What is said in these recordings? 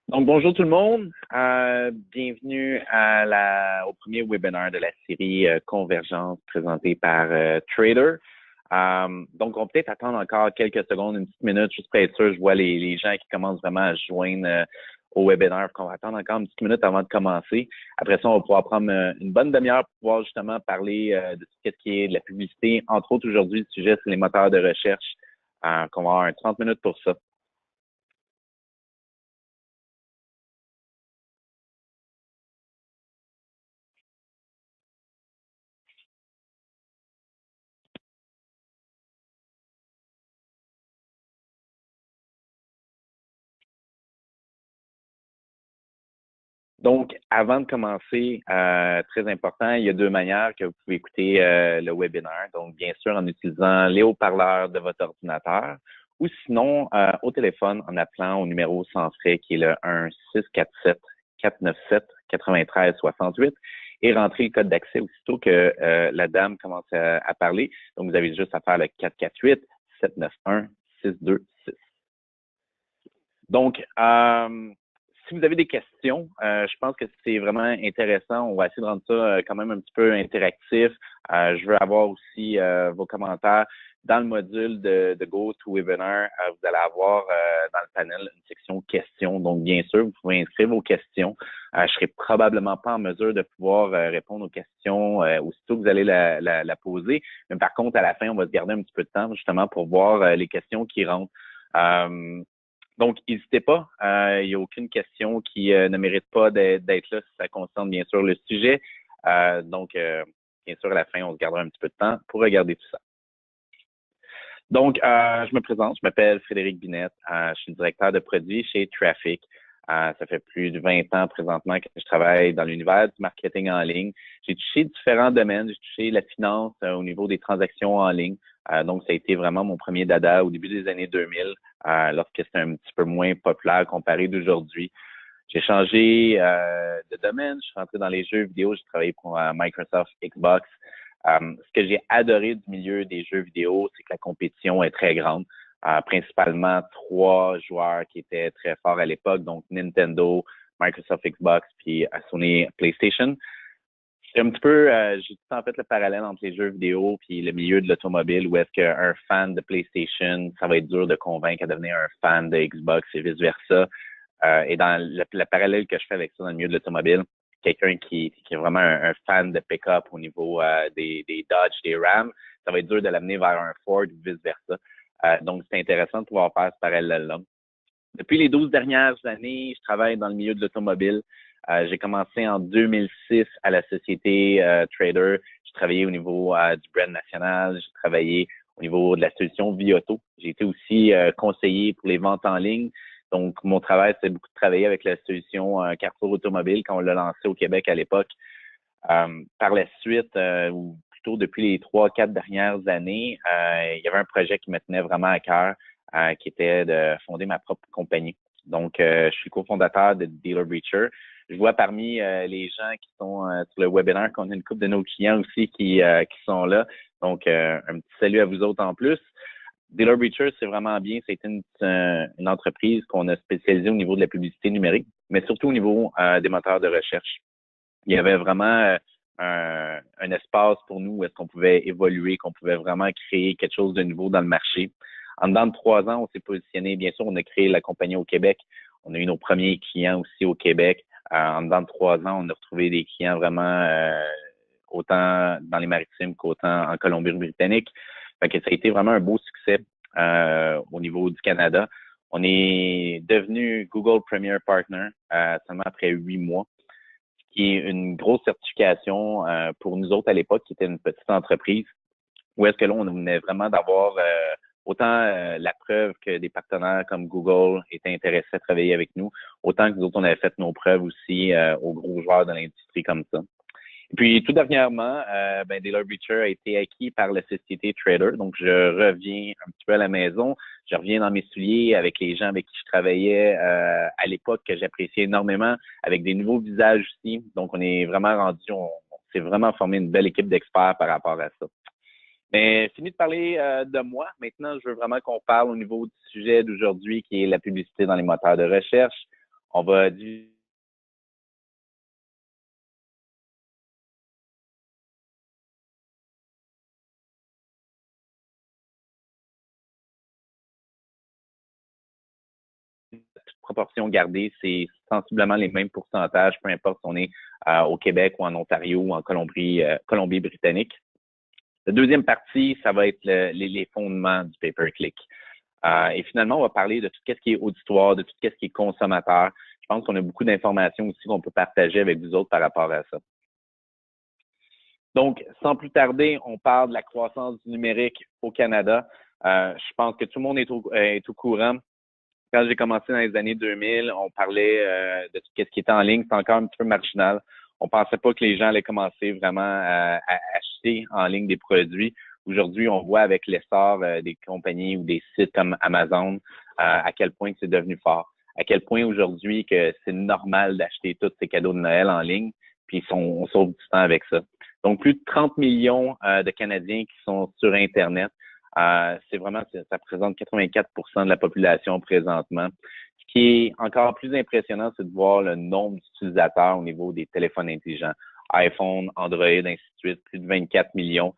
Donc, bonjour tout le monde. Bienvenue au premier webinaire de la série Convergence présentée par Trader. Donc, on peut peut-être attendre encore quelques secondes, une petite minute, juste pour être sûr. Je vois les gens qui commencent vraiment à se joindre au webinaire. On va attendre encore une petite minute avant de commencer. Après ça, on va pouvoir prendre une bonne demi-heure pour pouvoir justement parler de tout ce qui est de la publicité. Entre autres, aujourd'hui, le sujet, c'est les moteurs de recherche. Qu'on va avoir 30 minutes pour ça. Donc, avant de commencer, très important, il y a deux manières que vous pouvez écouter le webinaire. Donc, bien sûr, en utilisant les haut-parleurs de votre ordinateur ou sinon au téléphone en appelant au numéro sans frais qui est le 1-647-497-9368 et rentrer le code d'accès aussitôt que la dame commence à parler. Donc, vous avez juste à faire le 448-791-626. Donc, si vous avez des questions, je pense que c'est vraiment intéressant. On va essayer de rendre ça quand même un petit peu interactif. Je veux avoir aussi vos commentaires. Dans le module de GoToWebinar, vous allez avoir dans le panel une section questions. Donc, bien sûr, vous pouvez inscrire vos questions. Je serai probablement pas en mesure de pouvoir répondre aux questions aussitôt que vous allez la poser. Mais par contre, à la fin, on va se garder un petit peu de temps justement pour voir les questions qui rentrent. Donc, n'hésitez pas. Il n'y a aucune question qui ne mérite pas d'être là si ça concerne bien sûr le sujet. Donc, bien sûr, à la fin, on se gardera un petit peu de temps pour regarder tout ça. Donc, je me présente. Je m'appelle Frédéric Binette. Je suis directeur de produits chez Traffic. Ça fait plus de 20 ans présentement que je travaille dans l'univers du marketing en ligne. J'ai touché différents domaines. J'ai touché la finance au niveau des transactions en ligne. Donc, ça a été vraiment mon premier dada au début des années 2000, lorsque c'était un petit peu moins populaire comparé d'aujourd'hui. J'ai changé de domaine. Je suis rentré dans les jeux vidéo. J'ai travaillé pour Microsoft Xbox. Ce que j'ai adoré du milieu des jeux vidéo, c'est que la compétition est très grande. Principalement trois joueurs qui étaient très forts à l'époque, donc Nintendo, Microsoft Xbox, puis Sony PlayStation. C'est un petit peu, j'ai tout en fait le parallèle entre les jeux vidéo puis le milieu de l'automobile, où est-ce qu'un fan de PlayStation, ça va être dur de convaincre à devenir un fan de Xbox et vice-versa. Et dans le parallèle que je fais avec ça dans le milieu de l'automobile, quelqu'un qui est vraiment un fan de pick-up au niveau des Dodge, des Ram, ça va être dur de l'amener vers un Ford ou vice-versa. Donc, c'est intéressant de pouvoir faire ce parallèle-là. Depuis les 12 dernières années, je travaille dans le milieu de l'automobile. J'ai commencé en 2006 à la société Trader. J'ai travaillé au niveau du brand national. J'ai travaillé au niveau de la solution Viauto. J'ai été aussi conseiller pour les ventes en ligne. Donc, mon travail, c'est beaucoup de travailler avec la solution Carrefour Automobile quand on l'a lancé au Québec à l'époque. Par la suite, ou plutôt depuis les 3-4 dernières années, il y avait un projet qui me tenait vraiment à cœur, qui était de fonder ma propre compagnie. Donc, je suis cofondateur de Dealer Breacher. Je vois parmi les gens qui sont sur le webinaire qu'on a une couple de nos clients aussi qui sont là. Donc, un petit salut à vous autres en plus. Dealer Breacher, c'est vraiment bien. C'est une entreprise qu'on a spécialisée au niveau de la publicité numérique, mais surtout au niveau des moteurs de recherche. Il y avait vraiment un espace pour nous où est-ce qu'on pouvait évoluer, qu'on pouvait vraiment créer quelque chose de nouveau dans le marché. En dedans de 3 ans, on s'est positionné. Bien sûr, on a créé la compagnie au Québec. On a eu nos premiers clients aussi au Québec. En dedans de 3 ans, on a retrouvé des clients vraiment autant dans les maritimes qu'autant en Colombie-Britannique. Fait que ça a été vraiment un beau succès au niveau du Canada. On est devenu Google Premier Partner seulement après 8 mois, qui est une grosse certification pour nous autres à l'époque, qui était une petite entreprise, où est-ce que là, on venait vraiment d'avoir autant la preuve que des partenaires comme Google étaient intéressés à travailler avec nous, autant que nous autres, on avait fait nos preuves aussi aux gros joueurs de l'industrie comme ça. Et puis, tout dernièrement, Dealer Breacher a été acquis par la société Trader. Donc, je reviens un petit peu à la maison. Je reviens dans mes souliers avec les gens avec qui je travaillais à l'époque, que j'appréciais énormément, avec des nouveaux visages aussi. Donc, on est vraiment rendu, on s'est vraiment formé une belle équipe d'experts par rapport à ça. Mais fini de parler de moi. Maintenant, je veux vraiment qu'on parle au niveau du sujet d'aujourd'hui, qui est la publicité dans les moteurs de recherche. On va diviser toute proportion gardée, c'est sensiblement les mêmes pourcentages, peu importe si on est au Québec ou en Ontario ou en Colombie-Britannique. La deuxième partie, ça va être les fondements du pay-per-click. Et finalement, on va parler de tout ce qui est auditoire, de tout ce qui est consommateur. Je pense qu'on a beaucoup d'informations aussi qu'on peut partager avec vous autres par rapport à ça. Donc, sans plus tarder, on parle de la croissance du numérique au Canada. Je pense que tout le monde est au courant. Quand j'ai commencé dans les années 2000, on parlait de tout ce qui était en ligne. C'était encore un petit peu marginal. On pensait pas que les gens allaient commencer vraiment à acheter en ligne des produits. Aujourd'hui, on voit avec l'essor des compagnies ou des sites comme Amazon à quel point c'est devenu fort. À quel point aujourd'hui que c'est normal d'acheter tous ces cadeaux de Noël en ligne, puis on sauve du temps avec ça. Donc, plus de 30 millions de Canadiens qui sont sur Internet. C'est vraiment, ça représente 84% de la population présentement. Ce qui est encore plus impressionnant, c'est de voir le nombre d'utilisateurs au niveau des téléphones intelligents. iPhone, Android, ainsi de suite, plus de 24 millions.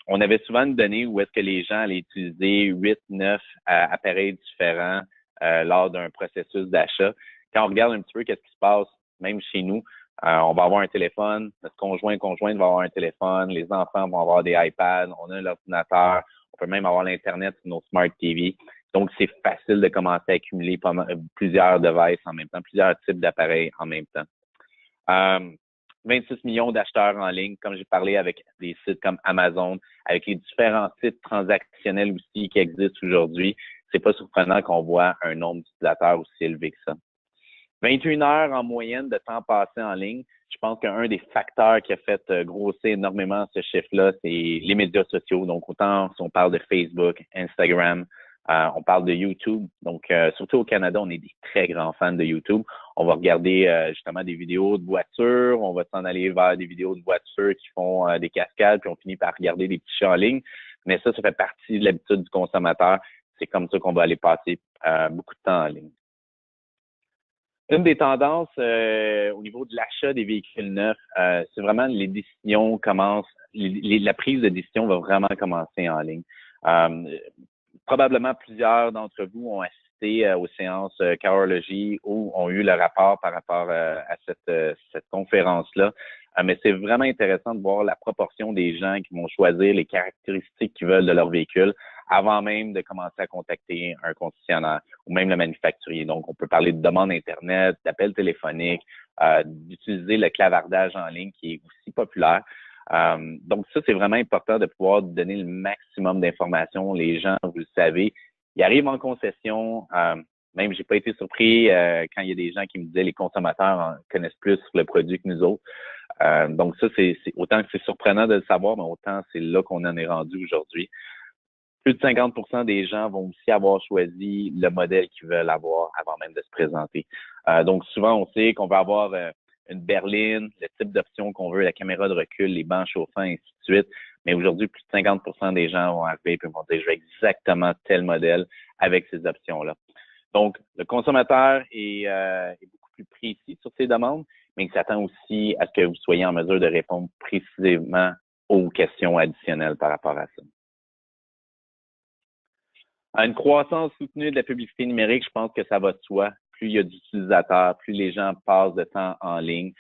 On avait souvent une donnée où est-ce que les gens allaient utiliser 8, 9 appareils différents lors d'un processus d'achat. Quand on regarde un petit peu qu'est-ce qui se passe, même chez nous, on va avoir un téléphone, notre conjointe va avoir un téléphone, les enfants vont avoir des iPads, on a l'ordinateur, on peut même avoir l'Internet sur nos Smart TV. Donc, c'est facile de commencer à accumuler plusieurs devices en même temps, plusieurs types d'appareils en même temps. 26 millions d'acheteurs en ligne, comme j'ai parlé avec des sites comme Amazon, avec les différents sites transactionnels aussi qui existent aujourd'hui. C'est pas surprenant qu'on voit un nombre d'utilisateurs aussi élevé que ça. 21 heures en moyenne de temps passé en ligne. Je pense qu'un des facteurs qui a fait grossir énormément ce chiffre-là, c'est les médias sociaux. Donc, autant si on parle de Facebook, Instagram, on parle de YouTube. Donc, surtout au Canada, on est des très grands fans de YouTube. On va regarder justement des vidéos de voitures. On va s'en aller vers des vidéos de voitures qui font des cascades, puis on finit par regarder des petits chats en ligne. Mais ça fait partie de l'habitude du consommateur. C'est comme ça qu'on va aller passer beaucoup de temps en ligne. Une des tendances au niveau de l'achat des véhicules neufs, c'est vraiment les décisions commencent, la prise de décision va vraiment commencer en ligne. Probablement plusieurs d'entre vous ont assisté aux séances Carology ou ont eu le rapport par rapport à cette conférence-là. Mais c'est vraiment intéressant de voir la proportion des gens qui vont choisir les caractéristiques qu'ils veulent de leur véhicule avant même de commencer à contacter un concessionnaire ou même le manufacturier. Donc, on peut parler de demande Internet, d'appels téléphoniques, d'utiliser le clavardage en ligne qui est aussi populaire. Donc, ça, c'est vraiment important de pouvoir donner le maximum d'informations. Les gens, vous le savez, ils arrivent en concession. Même, j'ai pas été surpris quand il y a des gens qui me disaient les consommateurs connaissent plus le produit que nous autres. Donc, ça, c'est autant que c'est surprenant de le savoir, mais autant c'est là qu'on en est rendu aujourd'hui. Plus de 50% des gens vont aussi avoir choisi le modèle qu'ils veulent avoir avant même de se présenter. Donc, souvent, on sait qu'on va avoir une berline, le type d'option qu'on veut, la caméra de recul, les bancs chauffants, et ainsi de suite. Mais aujourd'hui, plus de 50% des gens vont arriver et vont dire, je veux exactement tel modèle avec ces options-là. Donc, le consommateur est beaucoup plus précis sur ses demandes, mais il s'attend aussi à ce que vous soyez en mesure de répondre précisément aux questions additionnelles par rapport à ça. À une croissance soutenue de la publicité numérique, je pense que ça va de soi. Plus il y a d'utilisateurs, plus les gens passent de temps en ligne,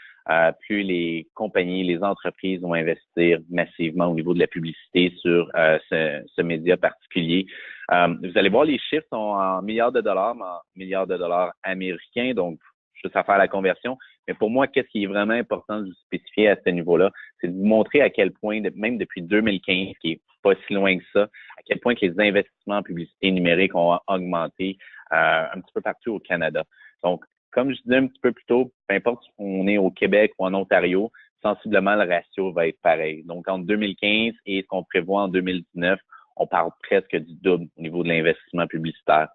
plus les compagnies, les entreprises vont investir massivement au niveau de la publicité sur ce média particulier. Vous allez voir, les chiffres sont en milliards de dollars, mais en milliards de dollars américains, donc juste à faire la conversion. Mais pour moi, qu'est-ce qui est vraiment important de vous spécifier à ce niveau-là, c'est de vous montrer à quel point, même depuis 2015, qui est pas si loin que ça, à quel point que les investissements en publicité numérique ont augmenté un petit peu partout au Canada. Donc, comme je disais un petit peu plus tôt, peu importe si on est au Québec ou en Ontario, sensiblement le ratio va être pareil. Donc, entre 2015 et ce qu'on prévoit en 2019, on parle presque du double au niveau de l'investissement publicitaire.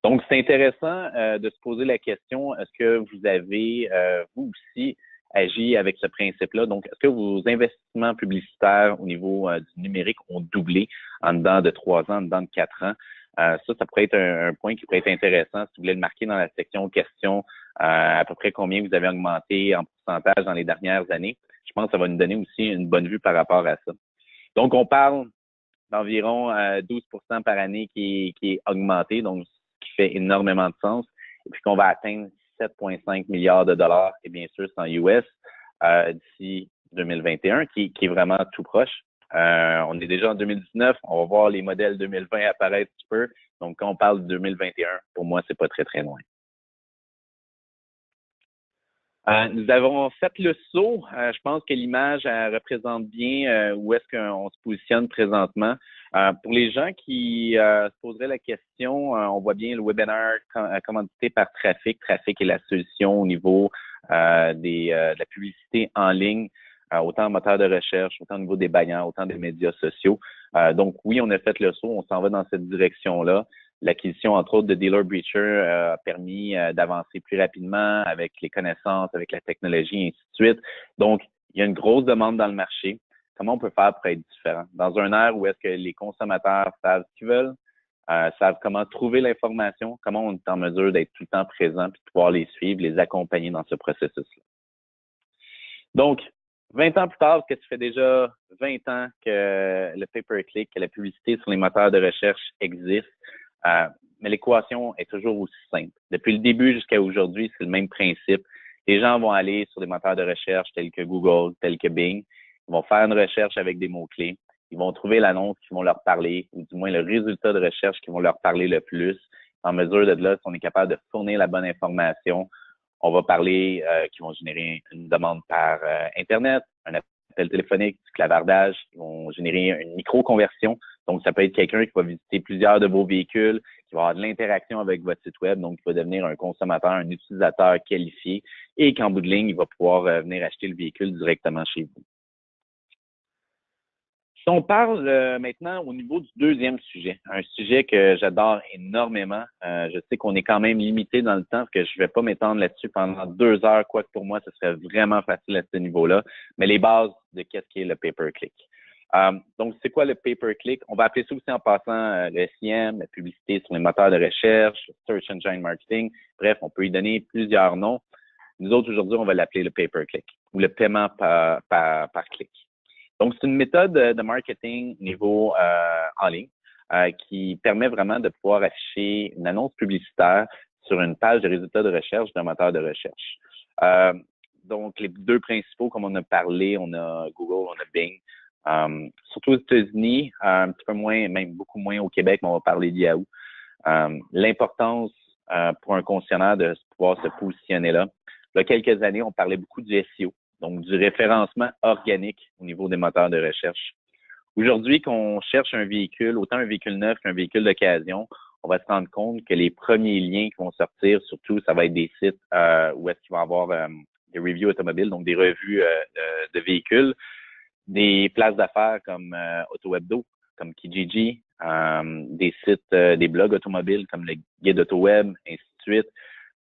Donc, c'est intéressant de se poser la question, est-ce que vous avez, vous aussi, agi avec ce principe-là? Donc, est-ce que vos investissements publicitaires au niveau du numérique ont doublé en dedans de 3 ans, en dedans de 4 ans? Ça pourrait être un point qui pourrait être intéressant si vous voulez le marquer dans la section questions, à peu près combien vous avez augmenté en pourcentage dans les dernières années. Je pense que ça va nous donner aussi une bonne vue par rapport à ça. Donc, on parle d'environ 12% par année qui est augmenté, donc ce qui fait énormément de sens. Et puis qu'on va atteindre 7,5 milliards de dollars, et bien sûr, c'est en US, d'ici 2021, qui est vraiment tout proche. On est déjà en 2019, on va voir les modèles 2020 apparaître un petit peu. Donc, quand on parle de 2021, pour moi, c'est pas très, très loin. Nous avons fait le saut. Je pense que l'image représente bien où est-ce qu'on se positionne présentement. Pour les gens qui se poseraient la question, on voit bien le webinaire commandité par Trafic. Trafic est la solution au niveau de la publicité en ligne, autant en moteur de recherche, autant au niveau des bannières, autant des médias sociaux. Donc oui, on a fait le saut, on s'en va dans cette direction-là. L'acquisition, entre autres, de Dealer Breacher a permis d'avancer plus rapidement avec les connaissances, avec la technologie, et ainsi de suite. Donc, il y a une grosse demande dans le marché. Comment on peut faire pour être différent? Dans un ère où est-ce que les consommateurs savent ce qu'ils veulent, savent comment trouver l'information, comment on est en mesure d'être tout le temps présent puis de pouvoir les suivre, les accompagner dans ce processus-là. Donc, 20 ans plus tard, que tu fais déjà 20 ans que le pay-per-click, que la publicité sur les moteurs de recherche existe, mais l'équation est toujours aussi simple. Depuis le début jusqu'à aujourd'hui, c'est le même principe. Les gens vont aller sur des moteurs de recherche tels que Google, tels que Bing. Ils vont faire une recherche avec des mots-clés. Ils vont trouver l'annonce qui vont leur parler, ou du moins le résultat de recherche qui vont leur parler le plus. En mesure de là, si on est capable de fournir la bonne information, on va parler qui vont générer une demande par Internet, un appel téléphonique, du clavardage, ils vont générer une micro-conversion. Donc, ça peut être quelqu'un qui va visiter plusieurs de vos véhicules, qui va avoir de l'interaction avec votre site web, donc qui va devenir un consommateur, un utilisateur qualifié et qu'en bout de ligne, il va pouvoir venir acheter le véhicule directement chez vous. Si on parle maintenant au niveau du deuxième sujet, un sujet que j'adore énormément, je sais qu'on est quand même limité dans le temps parce que je ne vais pas m'étendre là-dessus pendant 2 heures, quoique pour moi, ce serait vraiment facile à ce niveau-là, mais les bases de qu'est-ce qu'est le pay-per-click. Donc, c'est quoi le pay-per-click? On va appeler ça aussi en passant le SEM, la publicité sur les moteurs de recherche, le Search Engine Marketing. Bref, on peut y donner plusieurs noms. Nous autres, aujourd'hui, on va l'appeler le pay-per-click ou le paiement par clic. Donc, c'est une méthode de marketing niveau en ligne qui permet vraiment de pouvoir afficher une annonce publicitaire sur une page de résultats de recherche d'un moteur de recherche. Donc, les deux principaux, comme on a parlé, on a Google, on a Bing. Surtout aux États-Unis, un petit peu moins, même beaucoup moins au Québec, mais on va parler de Yahoo. L'importance pour un concessionnaire de pouvoir se positionner là. Il y a quelques années, on parlait beaucoup du SEO, donc du référencement organique au niveau des moteurs de recherche. Aujourd'hui, qu'on cherche un véhicule, autant un véhicule neuf qu'un véhicule d'occasion, on va se rendre compte que les premiers liens qui vont sortir, surtout, ça va être des sites où est-ce qu'il va y avoir des reviews automobiles, donc des revues de véhicules, des places d'affaires comme AutoWebdo, comme Kijiji, des sites, des blogs automobiles comme le Guide AutoWeb, ainsi de suite.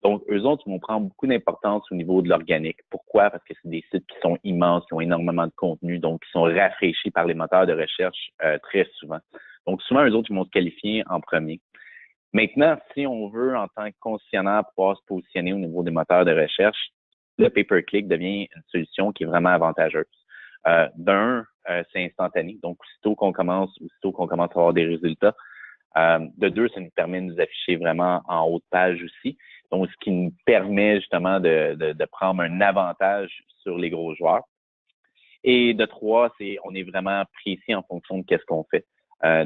Donc, eux autres vont prendre beaucoup d'importance au niveau de l'organique. Pourquoi? Parce que c'est des sites qui sont immenses, qui ont énormément de contenu, donc qui sont rafraîchis par les moteurs de recherche très souvent. Donc, souvent, eux autres, ils vont se qualifier en premier. Maintenant, si on veut, en tant que concessionnaire, pouvoir se positionner au niveau des moteurs de recherche, le pay-per-click devient une solution qui est vraiment avantageuse. C'est instantané. Donc, aussitôt qu'on commence à avoir des résultats. De deux, ça nous permet de nous afficher vraiment en haut de page aussi. Donc, ce qui nous permet justement de prendre un avantage sur les gros joueurs. Et de trois, on est vraiment précis en fonction de qu'est-ce qu'on fait.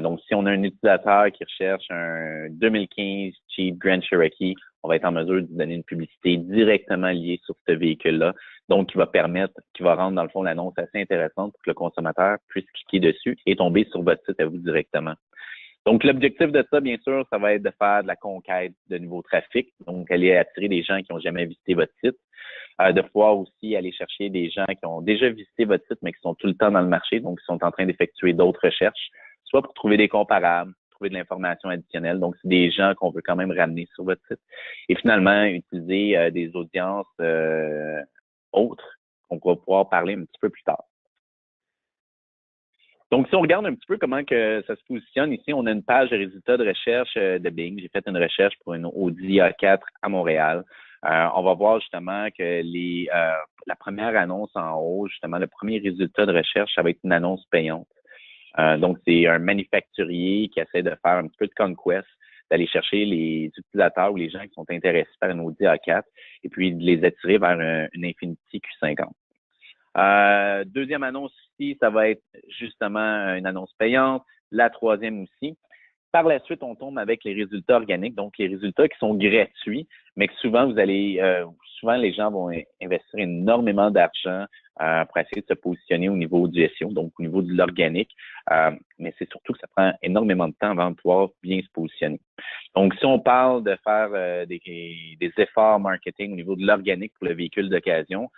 Donc, si on a un utilisateur qui recherche un 2015 Jeep Grand Cherokee, on va être en mesure de donner une publicité directement liée sur ce véhicule-là. Donc, qui va rendre dans le fond l'annonce assez intéressante pour que le consommateur puisse cliquer dessus et tomber sur votre site à vous directement. Donc, l'objectif de ça, bien sûr, ça va être de faire de la conquête de nouveaux trafics. Donc, aller attirer des gens qui n'ont jamais visité votre site. De pouvoir aussi aller chercher des gens qui ont déjà visité votre site, mais qui sont tout le temps dans le marché, donc qui sont en train d'effectuer d'autres recherches, soit pour trouver des comparables, trouver de l'information additionnelle. Donc, c'est des gens qu'on veut quand même ramener sur votre site. Et finalement, utiliser des audiences autres qu'on va pouvoir parler un petit peu plus tard. Donc, si on regarde un petit peu comment que ça se positionne, ici, on a une page de résultats de recherche de Bing. J'ai fait une recherche pour une Audi A4 à Montréal. On va voir justement que la première annonce en haut, justement, le premier résultat de recherche, ça va être une annonce payante. Donc, c'est un manufacturier qui essaie de faire un petit peu de conquest, d'aller chercher les utilisateurs ou les gens qui sont intéressés par une Audi A4 et puis de les attirer vers une Infiniti Q50. Deuxième annonce ici, ça va être justement une annonce payante. La troisième aussi. Par la suite, on tombe avec les résultats organiques, donc les résultats qui sont gratuits, mais que souvent souvent les gens vont investir énormément d'argent pour essayer de se positionner au niveau du SEO, donc au niveau de l'organique. Mais c'est surtout que ça prend énormément de temps avant de pouvoir bien se positionner. Donc, si on parle de faire des efforts marketing au niveau de l'organique pour le véhicule d'occasion,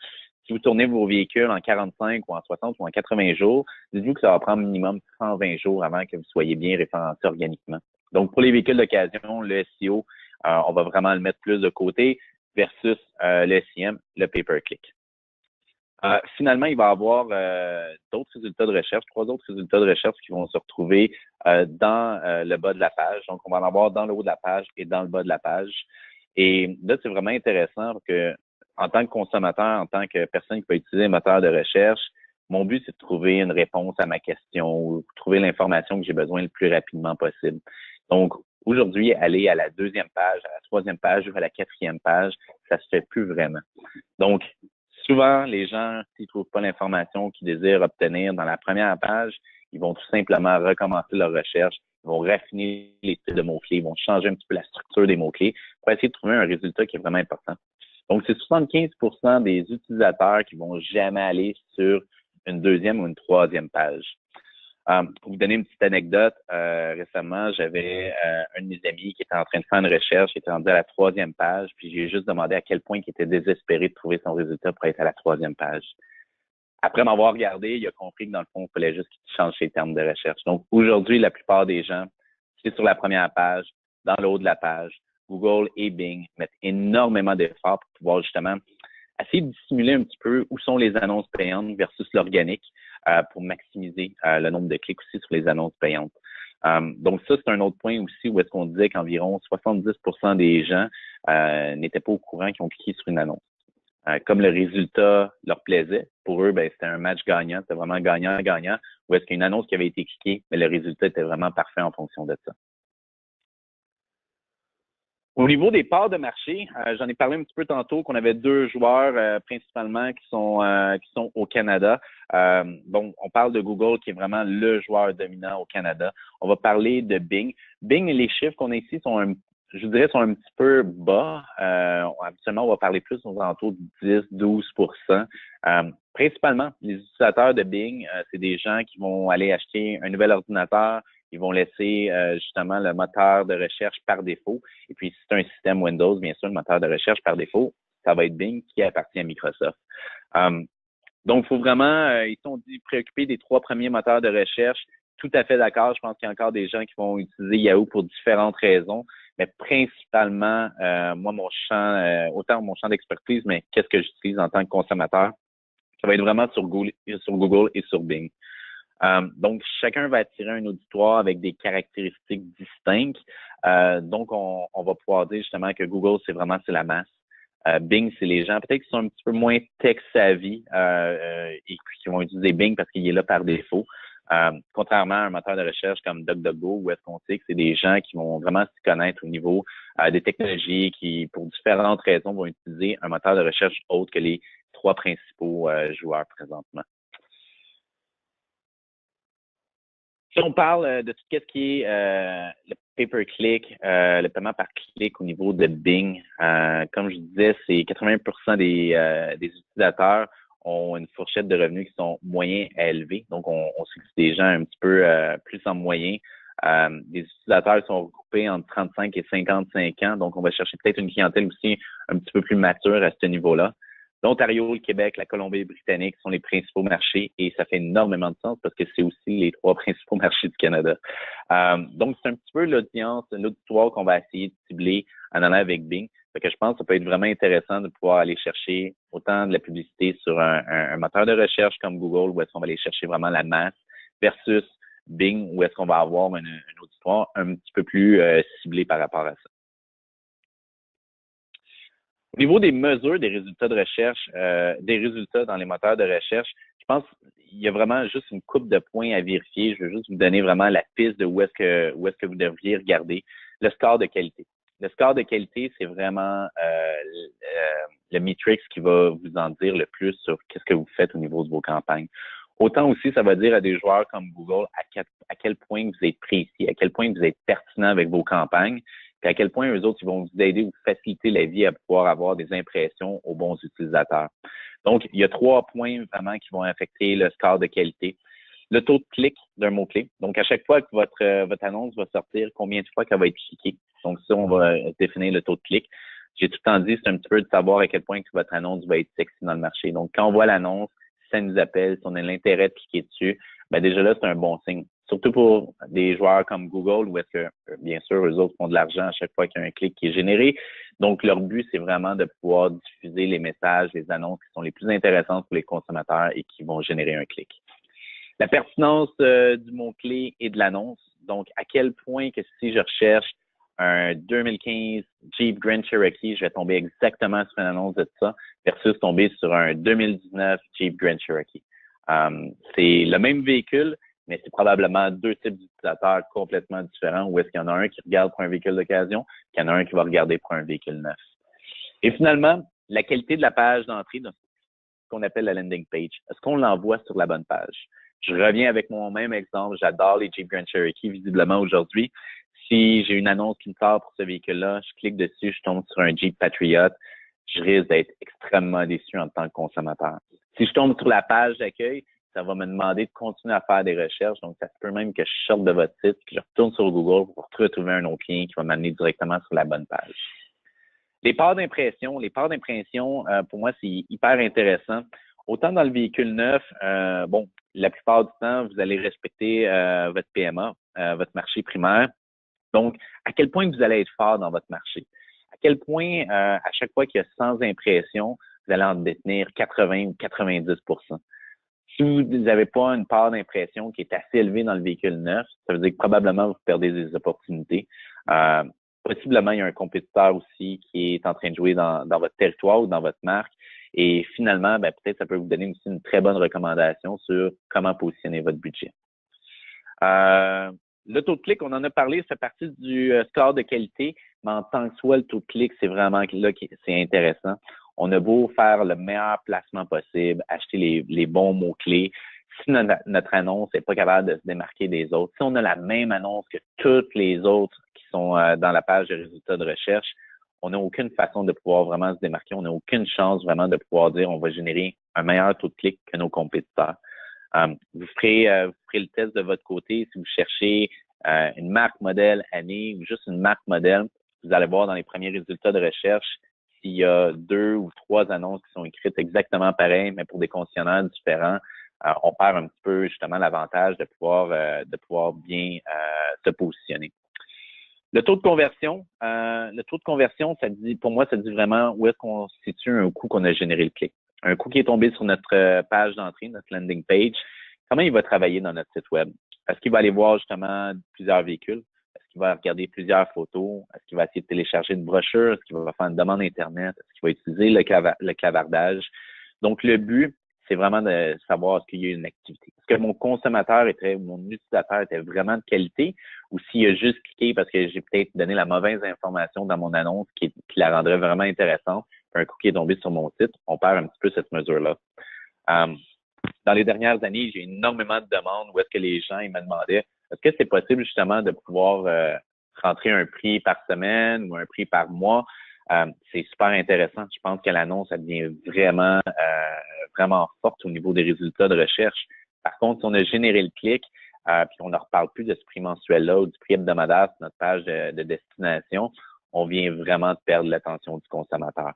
si vous tournez vos véhicules en 45 ou en 60 ou en 80 jours, dites-vous que ça va prendre minimum 120 jours avant que vous soyez bien référencé organiquement. Donc, pour les véhicules d'occasion, le SEO, on va vraiment le mettre plus de côté versus le SEM, le pay-per-click. Finalement, il va y avoir d'autres résultats de recherche, 3 autres résultats de recherche qui vont se retrouver dans le bas de la page. Donc, on va en avoir dans le haut de la page et dans le bas de la page. Et là, c'est vraiment intéressant parce que en tant que consommateur, en tant que personne qui peut utiliser un moteur de recherche, mon but, c'est de trouver une réponse à ma question ou trouver l'information que j'ai besoin le plus rapidement possible. Donc, aujourd'hui, aller à la 2e page, à la 3e page ou à la 4e page, ça se fait plus vraiment. Donc, souvent, les gens, s'ils trouvent pas l'information qu'ils désirent obtenir dans la première page, ils vont tout simplement recommencer leur recherche, ils vont raffiner les types de mots-clés, ils vont changer un petit peu la structure des mots-clés pour essayer de trouver un résultat qui est vraiment important. Donc, c'est 75% des utilisateurs qui vont jamais aller sur une 2e ou une 3e page. Pour vous donner une petite anecdote, récemment, j'avais un de mes amis qui était en train de faire une recherche, il était rendu à la 3e page, puis j'ai juste demandé à quel point il était désespéré de trouver son résultat pour être à la 3e page. Après m'avoir regardé, il a compris que dans le fond, il fallait juste qu'il change ses termes de recherche. Donc, aujourd'hui, la plupart des gens, c'est sur la première page, dans le haut de la page. Google et Bing mettent énormément d'efforts pour pouvoir justement essayer de dissimuler un petit peu où sont les annonces payantes versus l'organique pour maximiser le nombre de clics aussi sur les annonces payantes. Donc ça, c'est un autre point aussi où est-ce qu'on disait qu'environ 70% des gens n'étaient pas au courant qu'ils ont cliqué sur une annonce. Comme le résultat leur plaisait, pour eux, ben, c'était un match gagnant, c'était vraiment gagnant-gagnant, ou est-ce qu'une annonce qui avait été cliquée, mais le résultat était vraiment parfait en fonction de ça. Au niveau des parts de marché, j'en ai parlé un petit peu tantôt qu'on avait 2 joueurs principalement qui sont au Canada. Bon, on parle de Google qui est vraiment le joueur dominant au Canada. On va parler de Bing. Bing, les chiffres qu'on a ici sont je dirais, sont un petit peu bas. Habituellement, on va parler plus aux alentours de 10-12%. Principalement, les utilisateurs de Bing, c'est des gens qui vont aller acheter un nouvel ordinateur. Ils vont laisser justement le moteur de recherche par défaut. Et puis, si c'est un système Windows, bien sûr, le moteur de recherche par défaut, ça va être Bing qui appartient à Microsoft. Donc, il faut vraiment, ils sont préoccupés des 3 premiers moteurs de recherche. Tout à fait d'accord. Je pense qu'il y a encore des gens qui vont utiliser Yahoo pour différentes raisons. Mais principalement, moi, autant mon champ d'expertise, mais qu'est-ce que j'utilise en tant que consommateur, ça va être vraiment sur Google et sur Bing. Donc, chacun va attirer un auditoire avec des caractéristiques distinctes. Donc, on va pouvoir dire justement que Google, c'est la masse. Bing, c'est les gens peut-être qui sont un petit peu moins tech-savvy et qui vont utiliser Bing parce qu'il est là par défaut. Contrairement à un moteur de recherche comme DuckDuckGo, où est-ce qu'on sait que c'est des gens qui vont vraiment s'y connaître au niveau des technologies qui, pour différentes raisons, vont utiliser un moteur de recherche autre que les 3 principaux joueurs présentement. Si on parle de tout ce qui est le pay-per-click, le paiement par clic au niveau de Bing, comme je disais, c'est 80% des utilisateurs ont une fourchette de revenus qui sont moyens à élevés. Donc, on sait que c'est des gens un petit peu plus en moyen. Des utilisateurs sont regroupés entre 35 et 55 ans. Donc, on va chercher peut-être une clientèle aussi un petit peu plus mature à ce niveau-là. L'Ontario, le Québec, la Colombie-Britannique sont les principaux marchés et ça fait énormément de sens parce que c'est aussi les 3 principaux marchés du Canada. Donc, c'est un petit peu l'auditoire qu'on va essayer de cibler en allant avec Bing. Fait que je pense que ça peut être vraiment intéressant de pouvoir aller chercher autant de la publicité sur un moteur de recherche comme Google où est-ce qu'on va aller chercher vraiment la masse versus Bing, où est-ce qu'on va avoir une auditoire un petit peu plus ciblée par rapport à ça. Au niveau des mesures des résultats de recherche, des résultats dans les moteurs de recherche, je pense qu'il y a vraiment juste une coupe de points à vérifier. Je veux juste vous donner vraiment la piste de où est-ce que vous devriez regarder. Le score de qualité. Le score de qualité, c'est vraiment le matrix qui va vous en dire le plus sur qu'est-ce que vous faites au niveau de vos campagnes. Autant aussi, ça va dire à des joueurs comme Google à quel point vous êtes précis, à quel point vous êtes pertinent avec vos campagnes, puis à quel point eux autres, ils vont vous aider, vous faciliter la vie à pouvoir avoir des impressions aux bons utilisateurs. Donc, il y a 3 points vraiment qui vont affecter le score de qualité. Le taux de clic d'un mot-clé. Donc, à chaque fois que votre annonce va sortir, combien de fois qu'elle va être cliquée. Donc, ça, on va définir le taux de clic. J'ai tout le temps dit, c'est un petit peu de savoir à quel point que votre annonce va être sexy dans le marché. Donc, quand on voit l'annonce, si ça nous appelle, si on a l'intérêt de cliquer dessus, ben déjà là, c'est un bon signe. Surtout pour des joueurs comme Google, où est-ce que, bien sûr, eux autres font de l'argent à chaque fois qu'il y a un clic qui est généré. Donc, leur but, c'est vraiment de pouvoir diffuser les messages, les annonces qui sont les plus intéressantes pour les consommateurs et qui vont générer un clic. La pertinence du mot-clé et de l'annonce. Donc, à quel point que si je recherche un 2015 Jeep Grand Cherokee, je vais tomber exactement sur une annonce de ça versus tomber sur un 2019 Jeep Grand Cherokee. C'est le même véhicule, mais c'est probablement 2 types d'utilisateurs complètement différents, où est-ce qu'il y en a un qui regarde pour un véhicule d'occasion, qu'il y en a un qui va regarder pour un véhicule neuf. Et finalement, la qualité de la page d'entrée, ce qu'on appelle la landing page. Est-ce qu'on l'envoie sur la bonne page? Je reviens avec mon même exemple. J'adore les Jeep Grand Cherokee, visiblement aujourd'hui. Si j'ai une annonce qui me sort pour ce véhicule-là, je clique dessus, je tombe sur un Jeep Patriot, je risque d'être extrêmement déçu en tant que consommateur. Si je tombe sur la page d'accueil, ça va me demander de continuer à faire des recherches. Donc, ça se peut même que je sorte de votre site, que je retourne sur Google pour retrouver un autre lien qui va m'amener directement sur la bonne page. Les parts d'impression, pour moi, c'est hyper intéressant. Autant dans le véhicule neuf, bon, la plupart du temps, vous allez respecter votre PMA, votre marché primaire. Donc, à quel point vous allez être fort dans votre marché? À quel point, à chaque fois qu'il y a 100 impressions, vous allez en détenir 80 ou 90 %. Si vous n'avez pas une part d'impression qui est assez élevée dans le véhicule neuf, ça veut dire que probablement vous perdez des opportunités. Possiblement, il y a un compétiteur aussi qui est en train de jouer dans votre territoire ou dans votre marque. Et finalement, ben, peut-être ça peut vous donner aussi une très bonne recommandation sur comment positionner votre budget. Le taux de clic, on en a parlé, ça fait partie du score de qualité, mais en tant que soit, le taux de clic, c'est vraiment là que c'est intéressant. On a beau faire le meilleur placement possible, acheter les bons mots-clés. Si notre annonce n'est pas capable de se démarquer des autres, si on a la même annonce que toutes les autres qui sont dans la page de résultats de recherche, on n'a aucune façon de pouvoir vraiment se démarquer. On n'a aucune chance vraiment de pouvoir dire on va générer un meilleur taux de clic que nos compétiteurs. Vous ferez le test de votre côté. Si vous cherchez une marque modèle année ou juste une marque modèle, vous allez voir dans les premiers résultats de recherche s'il y a 2 ou 3 annonces qui sont écrites exactement pareilles, mais pour des concessionnaires différents. On perd un petit peu justement l'avantage de pouvoir bien se positionner. Le taux de conversion, ça dit, pour moi, ça dit vraiment où est-ce qu'on situe un coût qu'on a généré le clic. Un coût qui est tombé sur notre page d'entrée, notre landing page, comment il va travailler dans notre site web? Est-ce qu'il va aller voir justement plusieurs véhicules? Est-ce qu'il va regarder plusieurs photos? Est-ce qu'il va essayer de télécharger une brochure? Est-ce qu'il va faire une demande Internet? Est-ce qu'il va utiliser le clavardage? Donc, le but, c'est vraiment de savoir est-ce qu'il y a une activité. Est-ce que mon mon utilisateur était vraiment de qualité ou s'il a juste cliqué parce que j'ai peut-être donné la mauvaise information dans mon annonce qui la rendrait vraiment intéressante, un coup qui est tombé sur mon site, on perd un petit peu cette mesure-là. Dans les dernières années, j'ai énormément de demandes où est-ce que les gens ils me demandaient est-ce que c'est possible justement de pouvoir rentrer un prix par semaine ou un prix par mois? C'est super intéressant. Je pense que l'annonce, elle devient vraiment forte au niveau des résultats de recherche. Par contre, si on a généré le clic, puis on ne reparle plus de ce prix mensuel-là ou du prix hebdomadaire sur notre page de destination, on vient vraiment de perdre l'attention du consommateur.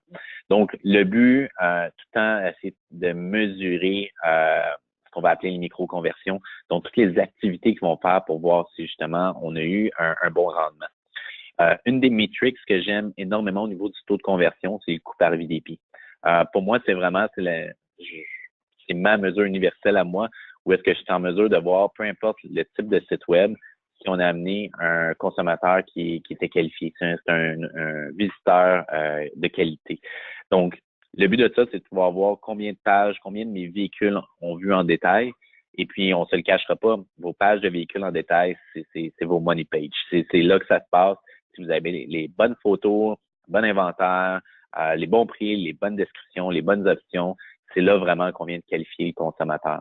Donc, le but, tout le temps, c'est de mesurer ce qu'on va appeler les micro-conversions, donc toutes les activités qu'ils vont faire pour voir si justement on a eu un bon rendement. Une des metrics que j'aime énormément au niveau du taux de conversion, c'est le coût par VDP. Pour moi, c'est vraiment, c'est ma mesure universelle à moi, où est-ce que je suis en mesure de voir, peu importe le type de site web, si on a amené un consommateur qui était qualifié. C'est un visiteur de qualité. Donc, le but de ça, c'est de pouvoir voir combien de pages, combien de mes véhicules ont vu en détail. Et puis, on se le cachera pas, vos pages de véhicules en détail, c'est vos money pages. C'est là que ça se passe. Si vous avez les bonnes photos, bon inventaire, les bons prix, les bonnes descriptions, les bonnes options, c'est là vraiment qu'on vient de qualifier le consommateur.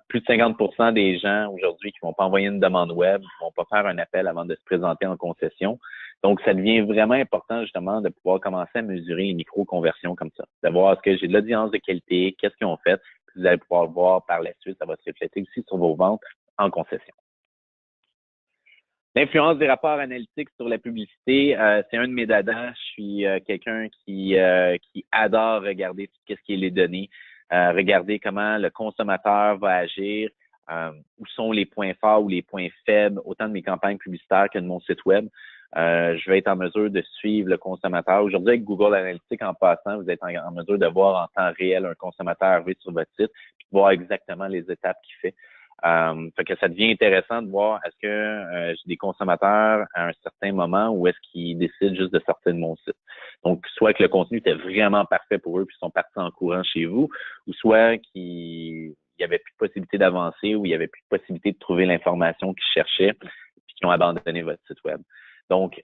Plus de 50% des gens aujourd'hui qui vont pas envoyer une demande web, qui vont pas faire un appel avant de se présenter en concession. Donc, ça devient vraiment important justement de pouvoir commencer à mesurer les micro-conversions comme ça, de voir est-ce que j'ai de l'audience de qualité, qu'est-ce qu'ils ont fait, puis vous allez pouvoir le voir par la suite, ça va se refléter aussi sur vos ventes en concession. L'influence des rapports analytiques sur la publicité, c'est un de mes dadas. Je suis quelqu'un qui adore regarder tout ce qui est les données, regarder comment le consommateur va agir, où sont les points forts ou les points faibles, autant de mes campagnes publicitaires que de mon site web. Je vais être en mesure de suivre le consommateur. Aujourd'hui, avec Google Analytics, en passant, vous êtes en mesure de voir en temps réel un consommateur arriver sur votre site, puis de voir exactement les étapes qu'il fait. Fait que ça devient intéressant de voir est-ce que j'ai des consommateurs à un certain moment ou est-ce qu'ils décident juste de sortir de mon site. Donc, soit que le contenu était vraiment parfait pour eux puis ils sont partis en courant chez vous, ou soit qu'il y avait plus de possibilité d'avancer ou il y avait plus de possibilité de trouver l'information qu'ils cherchaient puis qu'ils ont abandonné votre site web. Donc,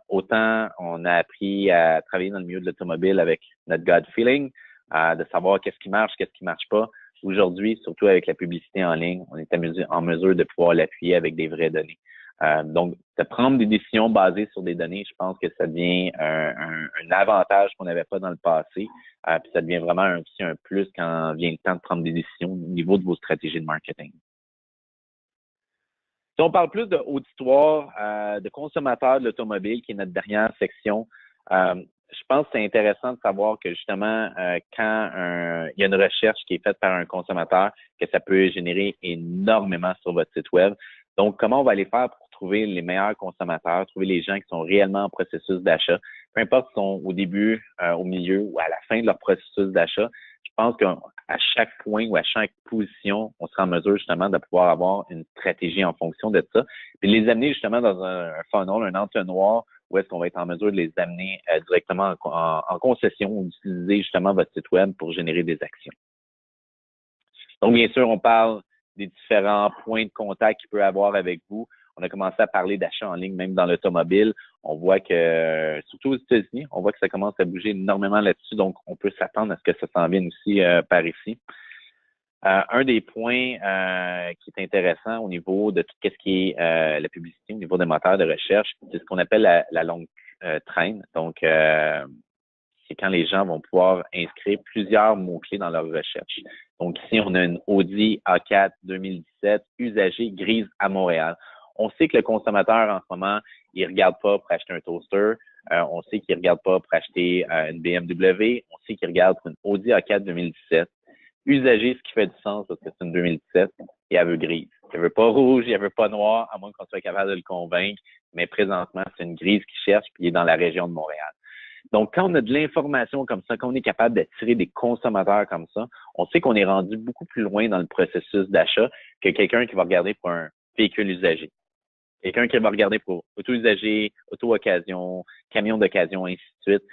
autant on a appris à travailler dans le milieu de l'automobile avec notre gut feeling, de savoir qu'est-ce qui marche pas. Aujourd'hui, surtout avec la publicité en ligne, on est en mesure de pouvoir l'appuyer avec des vraies données. Donc, de prendre des décisions basées sur des données, je pense que ça devient un avantage qu'on n'avait pas dans le passé. Puis ça devient vraiment aussi un plus quand vient le temps de prendre des décisions au niveau de vos stratégies de marketing. Si on parle plus d'auditoire, de consommateurs de l'automobile, qui est notre dernière section, je pense que c'est intéressant de savoir que justement, quand il y a une recherche qui est faite par un consommateur, que ça peut générer énormément sur votre site web. Donc, comment on va aller faire pour trouver les meilleurs consommateurs, trouver les gens qui sont réellement en processus d'achat, peu importe s'ils sont au début, au milieu ou à la fin de leur processus d'achat. Je pense qu'à chaque point ou à chaque position, on sera en mesure justement de pouvoir avoir une stratégie en fonction de ça, puis les amener justement dans un funnel, un entonnoir, où est-ce qu'on va être en mesure de les amener directement en concession ou d'utiliser justement votre site web pour générer des actions. Donc, bien sûr, on parle des différents points de contact qu'il peut avoir avec vous. On a commencé à parler d'achat en ligne, même dans l'automobile. On voit que, surtout aux États-Unis, on voit que ça commence à bouger énormément là-dessus. Donc, on peut s'attendre à ce que ça s'en vienne aussi par ici. Un des points qui est intéressant au niveau de tout ce qui est la publicité, au niveau des moteurs de recherche, c'est ce qu'on appelle la longue traîne. Donc, c'est quand les gens vont pouvoir inscrire plusieurs mots-clés dans leur recherche. Donc, ici, on a une Audi A4 2017 usagée grise à Montréal. On sait que le consommateur, en ce moment, il regarde pas pour acheter un toaster. On sait qu'il regarde pas pour acheter une BMW. On sait qu'il regarde pour une Audi A4 2017. Usagée, ce qui fait du sens parce que c'est une 2017 et elle veut grise. Elle veut pas rouge, elle veut pas noir, à moins qu'on soit capable de le convaincre. Mais présentement, c'est une grise qui cherche puis il est dans la région de Montréal. Donc, quand on a de l'information comme ça, quand on est capable d'attirer des consommateurs comme ça, on sait qu'on est rendu beaucoup plus loin dans le processus d'achat que quelqu'un qui va regarder pour un véhicule usagé. Quelqu'un qui va regarder pour auto usagé, auto occasion, camion d'occasion, ainsi de suite.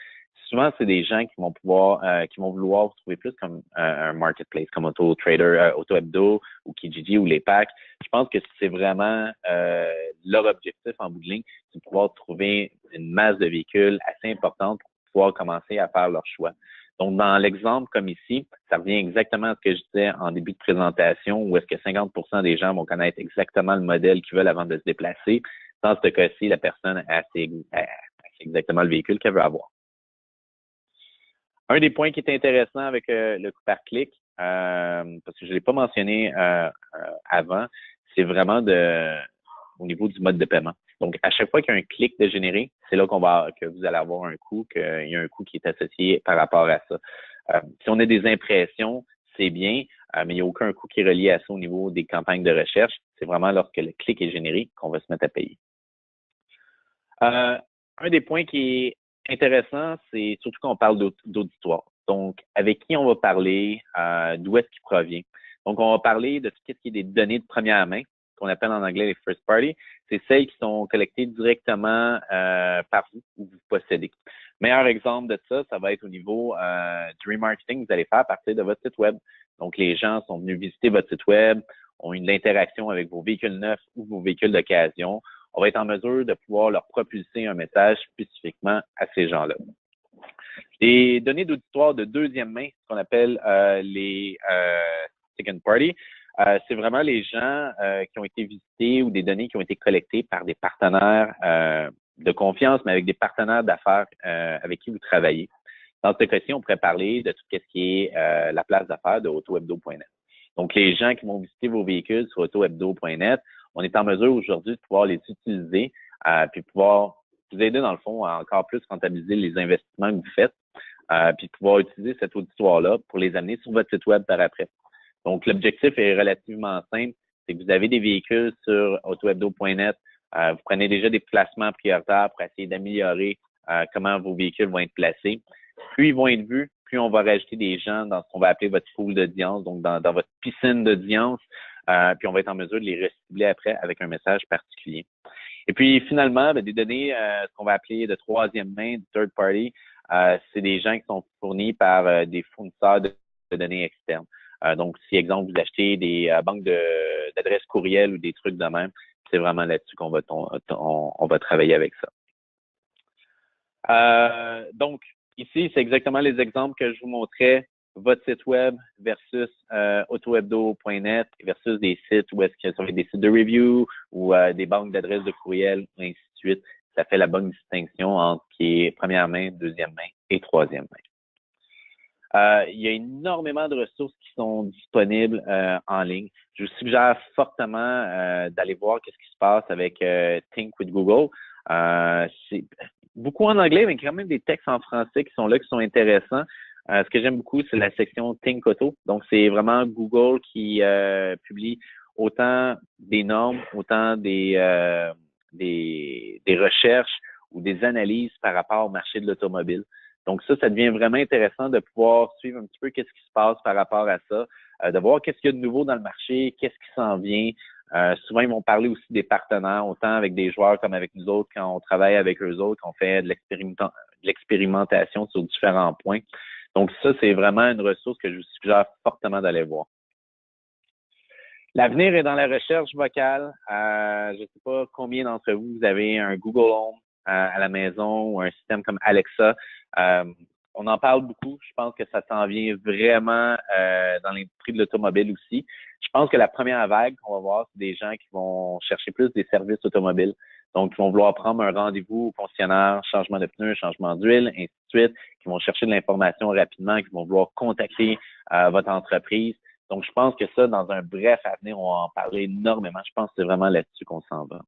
Souvent, c'est des gens qui vont qui vont vouloir vous trouver plus comme un marketplace, comme Auto Trader, Auto Hebdo ou Kijiji ou les packs. Je pense que c'est vraiment leur objectif en bout de ligne, c'est de pouvoir trouver une masse de véhicules assez importante pour pouvoir commencer à faire leur choix. Donc, dans l'exemple comme ici, ça revient exactement à ce que je disais en début de présentation, où est-ce que 50% des gens vont connaître exactement le modèle qu'ils veulent avant de se déplacer. Dans ce cas-ci, la personne a exactement le véhicule qu'elle veut avoir. Un des points qui est intéressant avec le coût par clic, parce que je ne l'ai pas mentionné avant, c'est vraiment au niveau du mode de paiement. Donc, à chaque fois qu'il y a un clic de générer, c'est là que vous allez avoir un coût, qu'il y a un coût qui est associé par rapport à ça. Si on a des impressions, c'est bien, mais il n'y a aucun coût qui est relié à ça au niveau des campagnes de recherche. C'est vraiment lorsque le clic est généré qu'on va se mettre à payer. Un des points qui est intéressant, c'est surtout quand on parle d'auditoire. Donc, avec qui on va parler, d'où est-ce qu'il provient. Donc, on va parler de tout ce qui est des données de première main, qu'on appelle en anglais les first party. C'est celles qui sont collectées directement par vous ou vous possédez. Meilleur exemple de ça, ça va être au niveau du remarketing que vous allez faire à partir de votre site web. Donc, les gens sont venus visiter votre site web, ont eu de l'interaction avec vos véhicules neufs ou vos véhicules d'occasion. On va être en mesure de pouvoir leur propulser un message spécifiquement à ces gens-là. Les données d'auditoire de deuxième main, ce qu'on appelle les second party, c'est vraiment les gens qui ont été visités ou des données qui ont été collectées par des partenaires de confiance, mais avec des partenaires d'affaires avec qui vous travaillez. Dans ce cas-ci, on pourrait parler de tout ce qui est la place d'affaires de autohebdo.net. Donc, les gens qui vont visiter vos véhicules sur autohebdo.net, on est en mesure aujourd'hui de pouvoir les utiliser puis pouvoir vous aider, dans le fond, à encore plus rentabiliser les investissements que vous faites puis pouvoir utiliser cet auditoire-là pour les amener sur votre site web par après. Donc, l'objectif est relativement simple. C'est que vous avez des véhicules sur autohebdo.net. Vous prenez déjà des placements prioritaires pour essayer d'améliorer comment vos véhicules vont être placés. Plus ils vont être vus, plus on va rajouter des gens dans ce qu'on va appeler votre pool d'audience, donc dans votre piscine d'audience, puis on va être en mesure de les recibler après avec un message particulier. Et puis finalement, des données, ce qu'on va appeler de troisième main, de third party, c'est des gens qui sont fournis par des fournisseurs de données externes. Donc, si, exemple, vous achetez des banques d'adresses courriel ou des trucs de même, c'est vraiment là-dessus qu'on va, on va travailler avec ça. Donc, ici, c'est exactement les exemples que je vous montrais. Votre site web versus autohebdo.net versus des sites où est-ce que ça va être des sites de review ou des banques d'adresses de courriel, et ainsi de suite. Ça fait la bonne distinction entre qui est première main, deuxième main et troisième main. Il y a énormément de ressources qui sont disponibles en ligne. Je vous suggère fortement d'aller voir qu'est-ce qui se passe avec Think with Google. C'est beaucoup en anglais, mais quand même des textes en français qui sont là, qui sont intéressants. Ce que j'aime beaucoup, c'est la section Think Auto. Donc, c'est vraiment Google qui publie autant des normes, autant des recherches ou des analyses par rapport au marché de l'automobile. Donc ça devient vraiment intéressant de pouvoir suivre un petit peu qu'est-ce qui se passe par rapport à ça, de voir qu'est-ce qu'il y a de nouveau dans le marché, qu'est-ce qui s'en vient. Souvent, ils vont parler aussi des partenaires, autant avec des joueurs comme avec nous autres, quand on travaille avec eux autres, qu'on fait de l'expérimentation sur différents points. Donc ça, c'est vraiment une ressource que je vous suggère fortement d'aller voir. L'avenir est dans la recherche vocale. Je ne sais pas combien d'entre vous avez un Google Home à la maison ou un système comme Alexa. On en parle beaucoup. Je pense que ça s'en vient vraiment dans les prix de l'automobile aussi. Je pense que la première vague qu'on va voir, c'est des gens qui vont chercher plus des services automobiles. Donc, ils vont vouloir prendre un rendez-vous au concessionnaire, changement de pneus, changement d'huile, ainsi de suite, qui vont chercher de l'information rapidement, qui vont vouloir contacter votre entreprise. Donc, je pense que ça, dans un bref avenir, on va en parler énormément. Je pense que c'est vraiment là-dessus qu'on s'en va.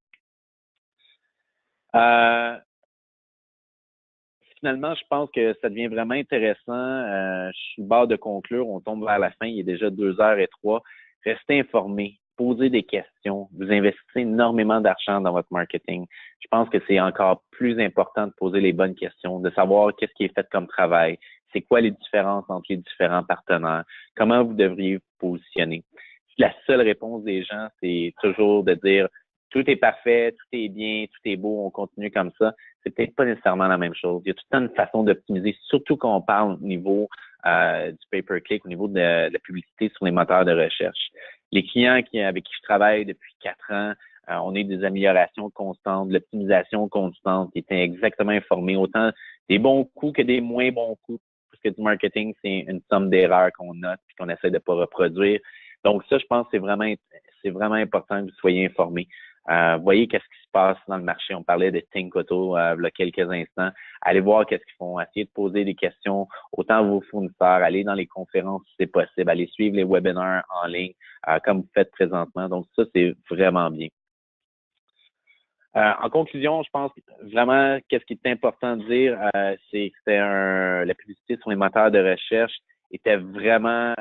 Finalement, je pense que ça devient vraiment intéressant. Je suis sur le bord de conclure. On tombe vers la fin. Il est déjà 2h03. Restez informés. Posez des questions. Vous investissez énormément d'argent dans votre marketing. Je pense que c'est encore plus important de poser les bonnes questions, de savoir qu'est-ce qui est fait comme travail, c'est quoi les différences entre les différents partenaires, comment vous devriez vous positionner. La seule réponse des gens, c'est toujours de dire tout est parfait, tout est bien, tout est beau, on continue comme ça. C'est peut-être pas nécessairement la même chose. Il y a tout le temps une façon d'optimiser, surtout quand on parle au niveau du pay-per-click, au niveau de la publicité sur les moteurs de recherche. Les clients avec qui je travaille depuis 4 ans, on a eu des améliorations constantes, de l'optimisation constante, qui étaient exactement informés, autant des bons coups que des moins bons coups. Parce que du marketing, c'est une somme d'erreurs qu'on note et qu'on essaie de pas reproduire. Donc ça, je pense que c'est vraiment important que vous soyez informés. Voyez qu'est-ce qui se passe dans le marché. On parlait de Think Auto il y a quelques instants. Allez voir qu'est-ce qu'ils font. Essayez de poser des questions autant à vos fournisseurs. Allez dans les conférences si c'est possible. Allez suivre les webinaires en ligne comme vous faites présentement. Donc ça, c'est vraiment bien. En conclusion, je pense vraiment qu'est-ce qui est important de dire, c'est que la publicité sur les moteurs de recherche était vraiment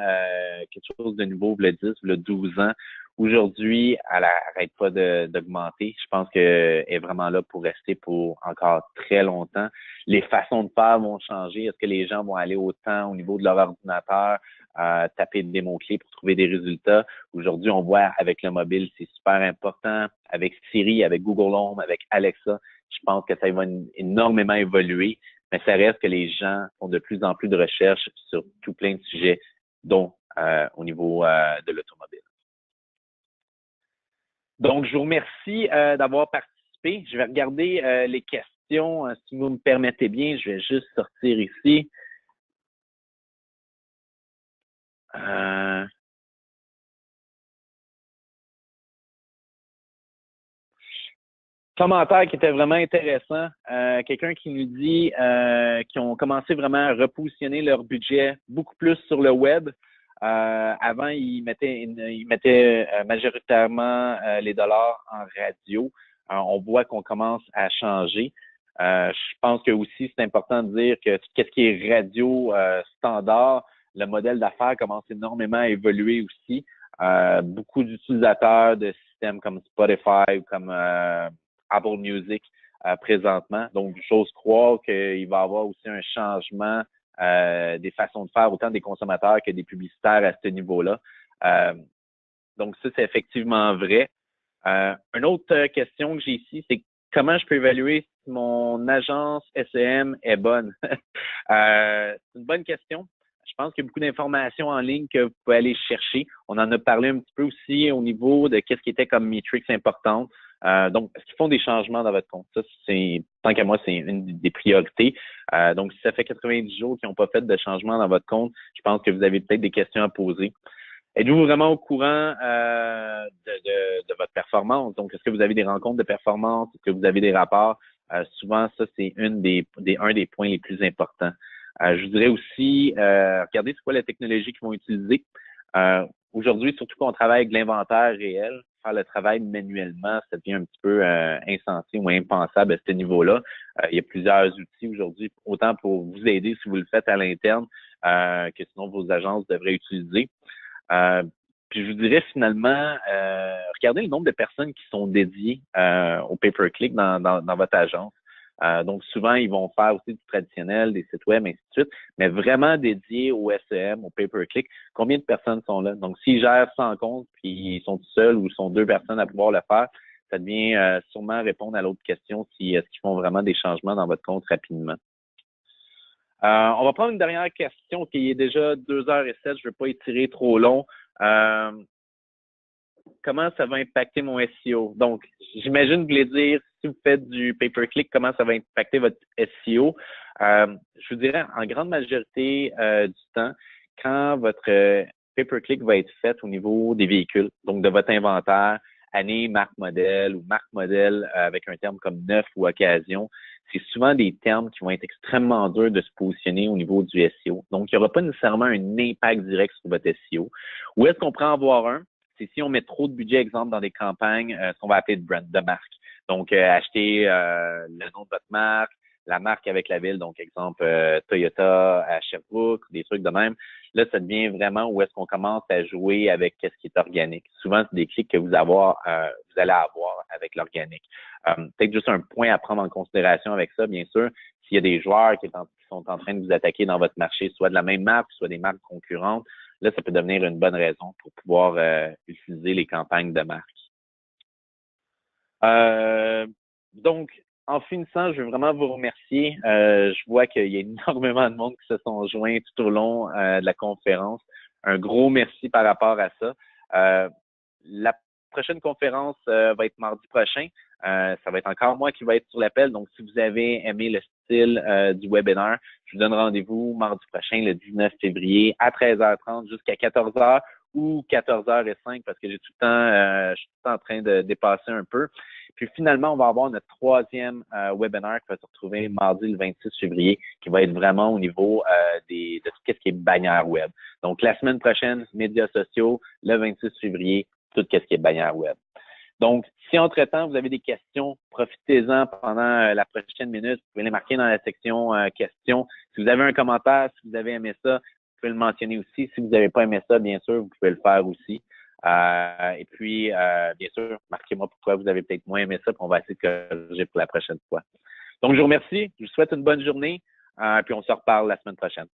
quelque chose de nouveau, le 10, le 12 ans, Aujourd'hui, elle n'arrête pas d'augmenter. Je pense qu'elle est vraiment là pour rester pour encore très longtemps. Les façons de faire vont changer. Est-ce que les gens vont aller autant au niveau de leur ordinateur, taper des mots-clés pour trouver des résultats? Aujourd'hui, on voit avec le mobile, c'est super important. Avec Siri, avec Google Home, avec Alexa, je pense que ça va énormément évoluer. Mais ça reste que les gens font de plus en plus de recherches sur tout plein de sujets, dont au niveau de l'automobile. Donc, je vous remercie d'avoir participé. Je vais regarder les questions. Si vous me permettez bien, je vais juste sortir ici. Commentaire qui était vraiment intéressant. Quelqu'un qui nous dit qu'ils ont commencé vraiment à repositionner leur budget beaucoup plus sur le web. Avant, ils mettaient majoritairement les dollars en radio. On voit qu'on commence à changer. Je pense que aussi c'est important de dire que qu'est-ce qui est radio standard, le modèle d'affaires commence énormément à évoluer aussi. Beaucoup d'utilisateurs de systèmes comme Spotify ou comme Apple Music présentement. Donc, j'ose croire qu'il va y avoir aussi un changement des façons de faire, autant des consommateurs que des publicitaires à ce niveau-là. Donc, ça, c'est effectivement vrai. Une autre question que j'ai ici, c'est comment je peux évaluer si mon agence SEM est bonne? C'est une bonne question. Je pense qu'il y a beaucoup d'informations en ligne que vous pouvez aller chercher. On en a parlé un petit peu aussi au niveau de qu'est-ce qui était comme metrics importantes. Donc, est-ce qu'ils font des changements dans votre compte? Ça, tant qu'à moi, c'est une des priorités. Donc, si ça fait 90 jours qu'ils n'ont pas fait de changement dans votre compte, je pense que vous avez peut-être des questions à poser. Êtes-vous vraiment au courant de votre performance? Donc, est-ce que vous avez des rencontres de performance? Est-ce que vous avez des rapports? Souvent, ça, c'est un des points les plus importants. Je vous dirais aussi, regardez c'est quoi la technologie qu'ils vont utiliser. Aujourd'hui, surtout qu'on travaille avec de l'inventaire réel, faire le travail manuellement, ça devient un petit peu insensé ou impensable à ce niveau-là. Il y a plusieurs outils aujourd'hui, autant pour vous aider si vous le faites à l'interne, que sinon vos agences devraient utiliser. Puis je vous dirais finalement, regardez le nombre de personnes qui sont dédiées au pay-per-click dans votre agence. Donc souvent, ils vont faire aussi du traditionnel, des sites web, ainsi de suite, mais vraiment dédiés au SEM, au pay-per-click. Combien de personnes sont là? Donc s'ils gèrent 100 comptes, puis ils sont tout seuls ou sont 2 personnes à pouvoir le faire, ça devient sûrement répondre à l'autre question si est-ce qu'ils font vraiment des changements dans votre compte rapidement. On va prendre une dernière question qui est déjà 2h07. Je ne veux pas étirer trop long. Comment ça va impacter mon SEO? Donc, j'imagine que vous voulez dire, si vous faites du pay-per-click, comment ça va impacter votre SEO? Je vous dirais, en grande majorité du temps, quand votre pay-per-click va être fait au niveau des véhicules, donc de votre inventaire, année, marque, modèle ou marque, modèle avec un terme comme neuf ou occasion, c'est souvent des termes qui vont être extrêmement durs de se positionner au niveau du SEO. Donc, il n'y aura pas nécessairement un impact direct sur votre SEO. Où est-ce qu'on pourrait en avoir un? C'est si on met trop de budget, exemple, dans des campagnes, ce qu'on va appeler de brand, de marque. Donc, acheter le nom de votre marque, la marque avec la ville, donc exemple Toyota à Sherbrooke, des trucs de même. Là, ça devient vraiment où est-ce qu'on commence à jouer avec ce qui est organique. Souvent, c'est des clics que vous allez avoir avec l'organique. Peut-être juste un point à prendre en considération avec ça, bien sûr, s'il y a des joueurs qui sont en train de vous attaquer dans votre marché, soit de la même marque, soit des marques concurrentes, là, ça peut devenir une bonne raison pour pouvoir utiliser les campagnes de marque. Donc, en finissant, je veux vraiment vous remercier. Je vois qu'il y a énormément de monde qui se sont joints tout au long de la conférence. Un gros merci par rapport à ça. La prochaine conférence va être mardi prochain. Ça va être encore moi qui va être sur l'appel. Donc, si vous avez aimé le style du webinaire, je vous donne rendez-vous mardi prochain, le 19 février, à 13h30 jusqu'à 14h ou 14h05 parce que je suis tout le temps en train de dépasser un peu. Puis finalement, on va avoir notre troisième webinaire qui va se retrouver mardi le 26 février, qui va être vraiment au niveau de tout ce qui est bannière web. Donc, la semaine prochaine, médias sociaux, le 26 février, tout ce qui est bannière web. Donc, si entre-temps, vous avez des questions, profitez-en pendant la prochaine minute. Vous pouvez les marquer dans la section questions. Si vous avez un commentaire, si vous avez aimé ça, vous pouvez le mentionner aussi. Si vous n'avez pas aimé ça, bien sûr, vous pouvez le faire aussi. Et puis, bien sûr, marquez-moi pourquoi vous avez peut-être moins aimé ça, puis on va essayer de corriger pour la prochaine fois. Donc, je vous remercie. Je vous souhaite une bonne journée, puis on se reparle la semaine prochaine.